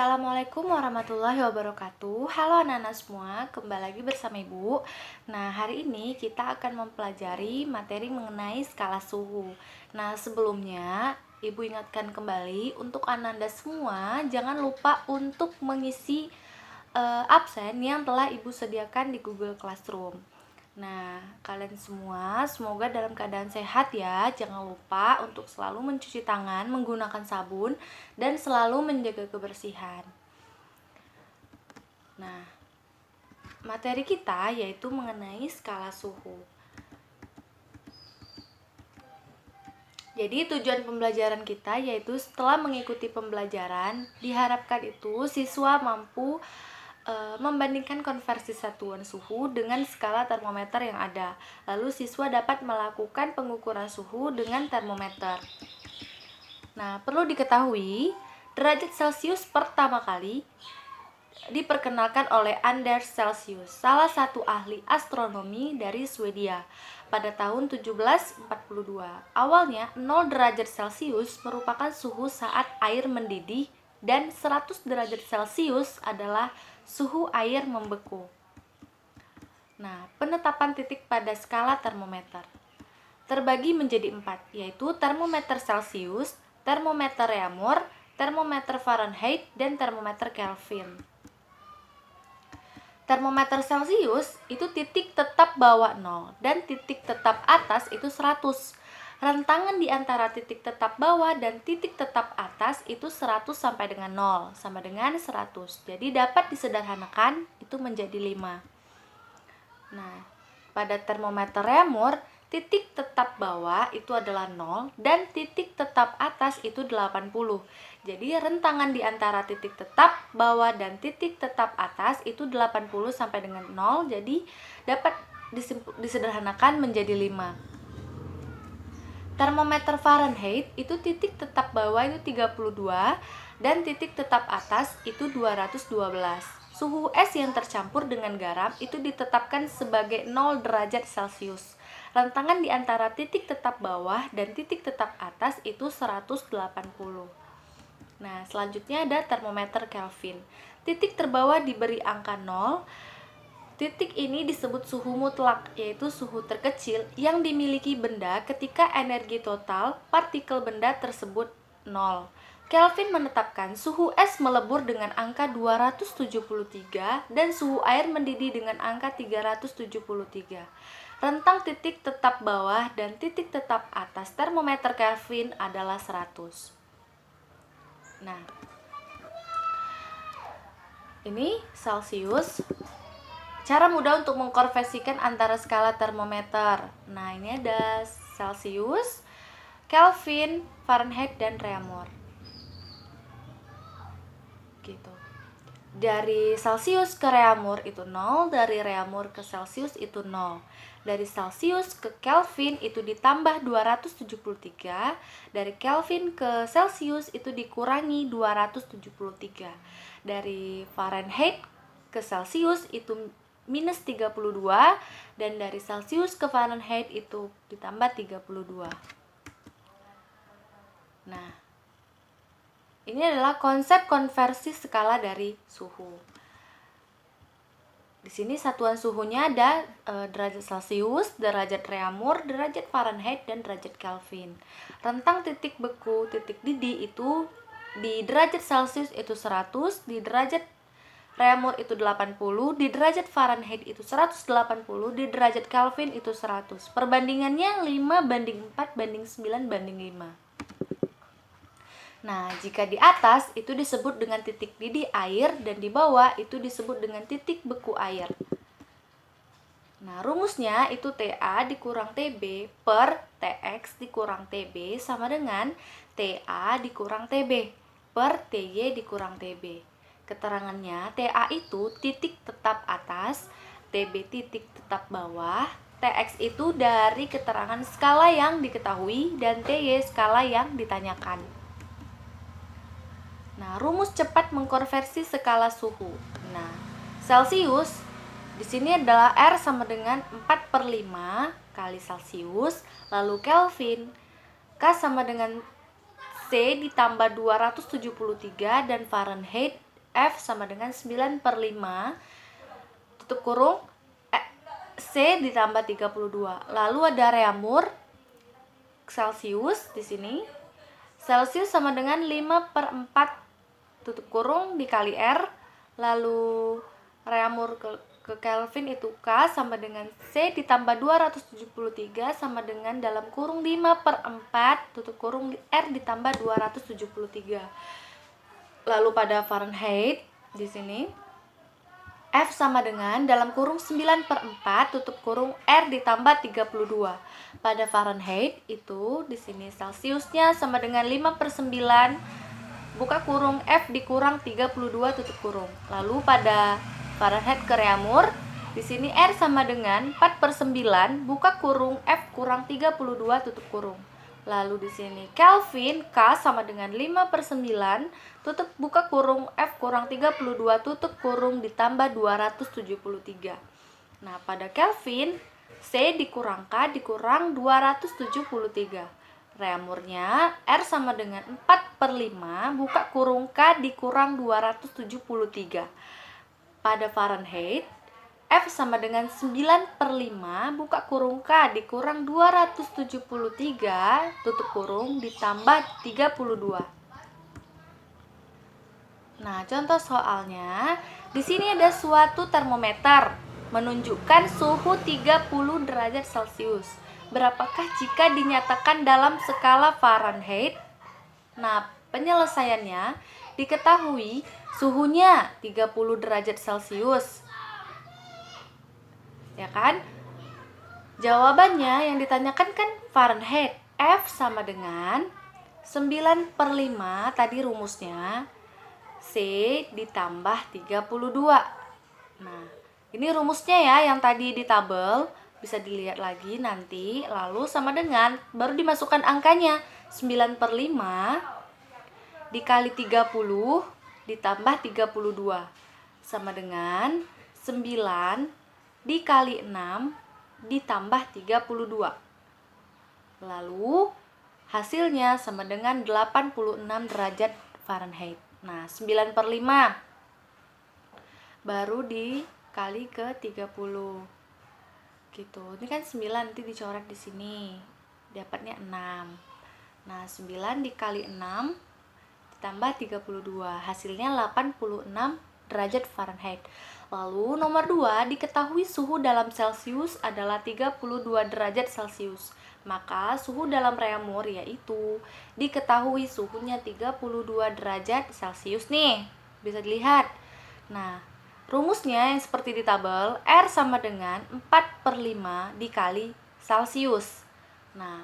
Assalamualaikum warahmatullahi wabarakatuh. Halo anak-anak semua, kembali lagi bersama Ibu. Nah, hari ini kita akan mempelajari materi mengenai skala suhu. Nah, sebelumnya Ibu ingatkan kembali untuk anak-anak semua, jangan lupa untuk mengisi absen yang telah Ibu sediakan di Google Classroom. Nah, kalian semua semoga dalam keadaan sehat ya. Jangan lupa untuk selalu mencuci tangan menggunakan sabun dan selalu menjaga kebersihan. Nah, materi kita yaitu mengenai skala suhu. Jadi tujuan pembelajaran kita yaitu setelah mengikuti pembelajaran, diharapkan itu siswa mampu membandingkan konversi satuan suhu dengan skala termometer yang ada. Lalu siswa dapat melakukan pengukuran suhu dengan termometer. Nah, perlu diketahui, derajat Celcius pertama kali diperkenalkan oleh Anders Celsius, salah satu ahli astronomi dari Swedia, pada tahun 1742. Awalnya, 0 derajat Celcius merupakan suhu saat air mendidih dan 100 derajat Celcius adalah suhu air membeku. Nah, penetapan titik pada skala termometer terbagi menjadi 4, yaitu termometer Celcius, termometer Reaumur, termometer Fahrenheit, dan termometer Kelvin. Termometer Celcius itu titik tetap bawah 0 dan titik tetap atas itu 100. Rentangan di antara titik tetap bawah dan titik tetap atas itu 100 sampai dengan 0, sama dengan 100. Jadi dapat disederhanakan itu menjadi 5. Nah, pada termometer Reaumur, titik tetap bawah itu adalah 0 dan titik tetap atas itu 80. Jadi rentangan di antara titik tetap bawah dan titik tetap atas itu 80 sampai dengan 0. Jadi dapat disederhanakan menjadi 5. Termometer Fahrenheit itu titik tetap bawah itu 32 dan titik tetap atas itu 212. Suhu es yang tercampur dengan garam itu ditetapkan sebagai 0 derajat Celcius. Rentangan di antara titik tetap bawah dan titik tetap atas itu 180. Nah, selanjutnya ada termometer Kelvin. Titik terbawah diberi angka 0. Titik ini disebut suhu mutlak, yaitu suhu terkecil yang dimiliki benda ketika energi total partikel benda tersebut 0. Kelvin menetapkan suhu es melebur dengan angka 273 dan suhu air mendidih dengan angka 373. Rentang titik tetap bawah dan titik tetap atas termometer Kelvin adalah 100. Nah, ini Celcius. Cara mudah untuk mengkonversikan antara skala termometer. Nah, ini ada Celcius, Kelvin, Fahrenheit, dan Reaumur. Gitu. Dari Celcius ke Reaumur itu 0, dari Reaumur ke Celcius itu 0. Dari Celcius ke Kelvin itu ditambah 273, dari Kelvin ke Celcius itu dikurangi 273. Dari Fahrenheit ke Celcius itu minus 32 dan dari Celcius ke Fahrenheit itu ditambah 32. Nah, ini adalah konsep konversi skala dari suhu. Di sini satuan suhunya ada derajat Celcius, derajat Reaumur, derajat Fahrenheit, dan derajat Kelvin. Rentang titik beku, titik didih itu di derajat Celcius itu 100, di derajat Reaumur itu 80, di derajat Fahrenheit itu 180, di derajat Kelvin itu 100. Perbandingannya 5 banding 4 banding 9 banding 5. Nah, jika di atas itu disebut dengan titik didih air dan di bawah itu disebut dengan titik beku air. Nah, rumusnya itu TA dikurang TB per TX dikurang TB sama dengan TA dikurang TB per TY dikurang TB. Keterangannya, TA itu titik tetap atas, TB titik tetap bawah, TX itu dari keterangan skala yang diketahui dan TY skala yang ditanyakan. Nah, rumus cepat mengkonversi skala suhu. Nah, Celcius di sini adalah R sama dengan 4/5 kali Celcius, lalu Kelvin K sama dengan C ditambah 273 dan Fahrenheit F sama dengan 9 per 5 tutup kurung C ditambah 32. Lalu ada Reaumur Celcius di sini. Celcius sama dengan 5 per 4 tutup kurung dikali R. Lalu Reaumur ke Kelvin itu K sama dengan C ditambah 273 sama dengan dalam kurung 5 per 4 tutup kurung R ditambah 273. Lalu pada Fahrenheit di sini F sama dengan dalam kurung 9 per 4 tutup kurung R ditambah 32. Pada Fahrenheit itu di sini Celciusnya sama dengan 5 per 9 buka kurung F dikurang 32 tutup kurung. Lalu pada Fahrenheit ke Reaumur di sini R sama dengan 4 per 9 buka kurung F kurang 32 tutup kurung. Lalu di sini Kelvin K sama dengan 5 per 9 tutup buka kurung F kurang 32 tutup kurung ditambah 273. Nah pada Kelvin C dikurang K dikurang 273. Reaumurnya R sama dengan 4 per 5 buka kurung K dikurang 273. Pada Fahrenheit F sama dengan 9 per 5 buka kurung K dikurang 273 tutup kurung ditambah 32. Nah, contoh soalnya di sini ada suatu termometer menunjukkan suhu 30 derajat Celcius. Berapakah jika dinyatakan dalam skala Fahrenheit? Nah, penyelesaiannya diketahui suhunya 30 derajat Celcius. Ya kan? Jawabannya yang ditanyakan kan Fahrenheit. F sama dengan 9 per 5 tadi rumusnya C ditambah 32. Nah, ini rumusnya ya yang tadi di tabel. Bisa dilihat lagi nanti. Lalu sama dengan, baru dimasukkan angkanya 9 per 5 dikali 30 ditambah 32 sama dengan 9 dikali 6 ditambah 32. Lalu hasilnya sama dengan 86 derajat Fahrenheit. Nah, 9 per 5 baru dikali ke 30. Gitu. Ini kan 9 nanti dicoret di sini. Dapatnya 6. Nah, 9 dikali 6 ditambah 32. Hasilnya 86 derajat Fahrenheit. Lalu nomor 2, diketahui suhu dalam Celcius adalah 32 derajat Celcius. Maka suhu dalam Reaumur yaitu diketahui suhunya 32 derajat Celcius nih. Bisa dilihat. Nah, rumusnya yang seperti di tabel, R sama dengan 4 per 5 dikali Celcius. Nah,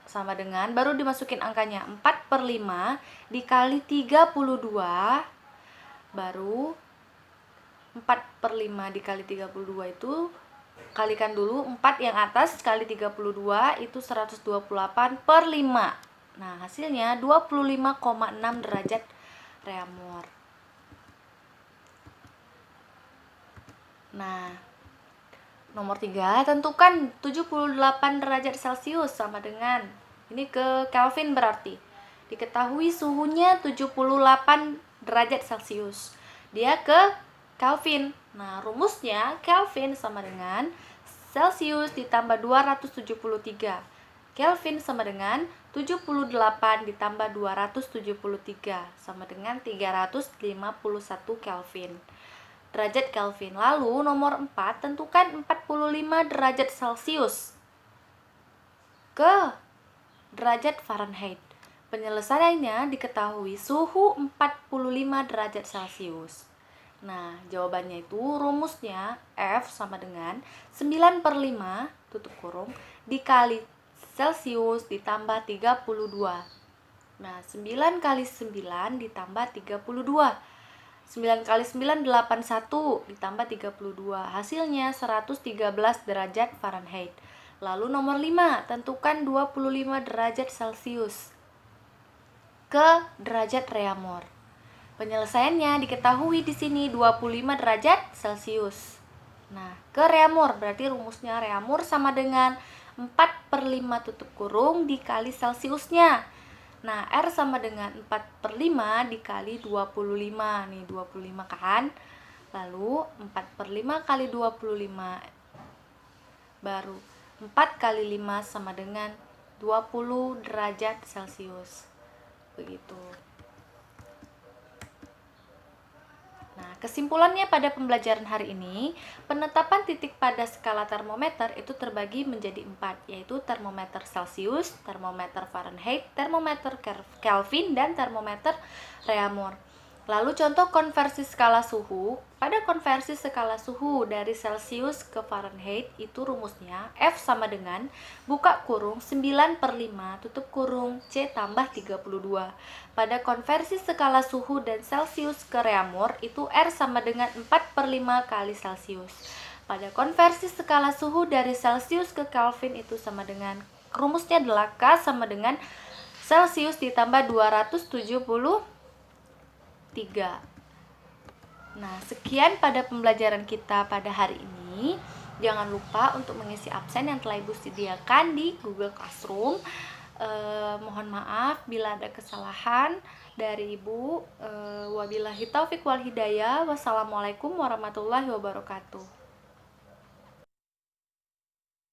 sama dengan, baru dimasukin angkanya 4 per 5 dikali 32, baru 4 per 5 dikali 32 itu kalikan dulu 4 yang atas kali 32 itu 128 per 5. Nah hasilnya 25,6 derajat Reaumur. Nah nomor 3, tentukan 78 derajat Celcius sama dengan, ini ke Kelvin berarti, diketahui suhunya 78 derajat Celcius. Dia ke Kelvin. Nah, rumusnya Kelvin sama dengan Celsius ditambah 273. Kelvin sama dengan 78 ditambah 273 sama dengan 351 Kelvin. Derajat Kelvin. Lalu nomor 4, tentukan 45 derajat Celcius ke derajat Fahrenheit. Penyelesaiannya diketahui suhu 45 derajat Celcius. Nah, jawabannya itu rumusnya F sama dengan 9 per 5 tutup kurung dikali Celcius ditambah 32. Nah, 9 kali 9 ditambah 32. 9 kali 9 81 ditambah 32. Hasilnya 113 derajat Fahrenheit. Lalu nomor 5, tentukan 25 derajat Celcius ke derajat Reaumur. Penyelesaiannya diketahui di sini 25 derajat Celcius. Nah, ke Reaumur berarti rumusnya Reaumur sama dengan 4 per 5 tutup kurung dikali Celciusnya. Nah, R sama dengan 4/5 dikali 25. Nih, 25 kan? Lalu 4/5 kali 25. Baru 4 kali 5 sama dengan 20 derajat Celcius. Begitu. Nah, kesimpulannya pada pembelajaran hari ini, penetapan titik pada skala termometer itu terbagi menjadi 4, yaitu termometer Celcius, termometer Fahrenheit, termometer Kelvin, dan termometer Reaumur. Lalu contoh konversi skala suhu. Pada konversi skala suhu dari Celcius ke Fahrenheit itu rumusnya F sama dengan buka kurung 9/5 tutup kurung C tambah 32. Pada konversi skala suhu dan Celcius ke Reaumur itu R sama dengan 4/5 kali Celcius. Pada konversi skala suhu dari Celcius ke Kelvin itu sama dengan rumusnya adalah K sama dengan Celcius ditambah 273. Nah, sekian pada pembelajaran kita pada hari ini. Jangan lupa untuk mengisi absen yang telah Ibu sediakan di Google Classroom. Mohon maaf bila ada kesalahan dari Ibu. Wabillahi taufiq wal hidayah. Wassalamualaikum warahmatullahi wabarakatuh.